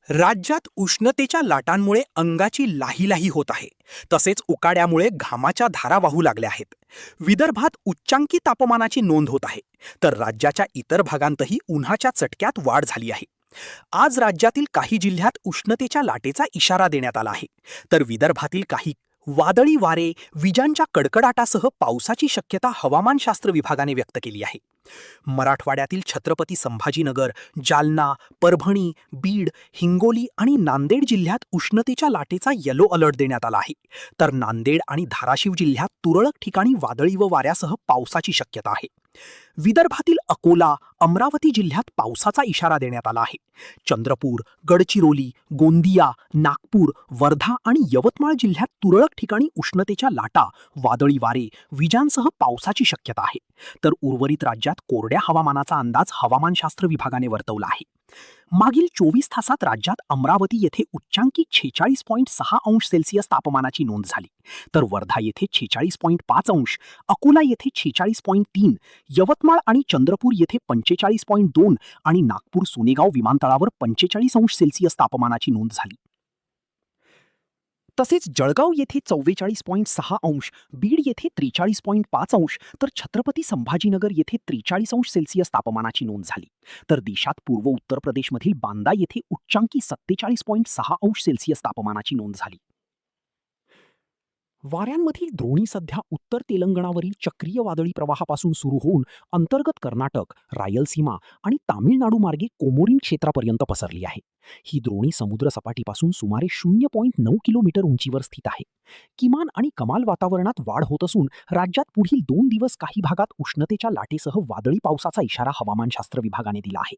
राज्यात उष्णतेच्या लाटांमुळे अंगाची लाहीलाही होत आहे. तसेच उकाड्यामुळे घामाच्या धारा वाहू लागल्या आहेत. विदर्भात उच्चांकी तापमानाची नोंद होत आहे, तर राज्याच्या इतर भागांतही उन्हाच्या चटक्यात वाढ झाली आहे. आज राज्यातील काही जिल्ह्यात उष्णतेच्या लाटेचा इशारा देण्यात आला आहे, तर विदर्भातील काही वादळी वारे, विजांच्या कडकडाटासह पावसाची शक्यता हवामानशास्त्र विभागाने व्यक्त केली आहे. मराठवाड्यातील छत्रपती संभाजीनगर, जालना, परभणी, बीड, हिंगोली आणि नांदेड जिल्ह्यात उष्णतेच्या लाटेचा येलो अलर्ट देण्यात आला आहे. तर नांदेड आणि धाराशिव जिल्ह्यात तुरळक ठिकाणी वादळी व वाऱ्यासह पावसाची शक्यता आहे. विदर्भातील अकोला, अमरावती जिल्ह्यात पावसाचा इशारा देण्यात आला आहे. चंद्रपूर, गडचिरोली, गोंदिया, नागपूर, वर्धा आणि यवतमाळ जिल्ह्यात तुरळक ठिकाणी उष्णतेच्या लाटा, वादळी वारे, विजांसह पावसाची शक्यता आहे. तर उर्वरित राज्यात कोरड्या हवामानाचा अंदाज हवामानशास्त्र विभागाने वर्तवला आहे. मागील 24 तासात राज्यात अमरावती येथे उच्चांकी 46.6 अंश सेल्सिअस तापमानाची नोंद झाली, तर वर्धा येथे 46.5 अंश, अकोला येथे 46.3, यवतमाळ आणि चंद्रपूर येथे 45.2 आणि नागपूर सोनेगाव विमानतळावर 45 अंश सेल्सिअस तापमानाची नोंद झाली. तसेच जळगाव येथे 44.6 अंश, बीड येथे 43.5 अंश, तर छत्रपती संभाजीनगर येथे 43 अंश सेल्सिअस तापमानाची नोंद झाली. तर देशात पूर्व उत्तर प्रदेशमधील बांदा येथे उच्चांकी 47.6 अंश सेल्सिअस तापमानाची नोंद झाली. वाऱ्यांमधील द्रोणी सध्या उत्तर तेलंगणावरील चक्रीय वादळी प्रवाहापासून सुरू होऊन अंतर्गत कर्नाटक, रायलसीमा आणि तामिळनाडू मार्गे कोमोरिन क्षेत्रापर्यंत पसरली आहे. ही द्रोणी समुद्र सपाटीपासून सुमारे 0.9 किलोमीटर उंचीवर स्थित आहे. किमान आणि कमाल वातावरणात वाढ होत असून राज्यात पुढील 2 दिवस काही भागात उष्णतेच्या लाटेसह वादळी पावसाचा इशारा हवामानशास्त्र विभागाने दिला आहे.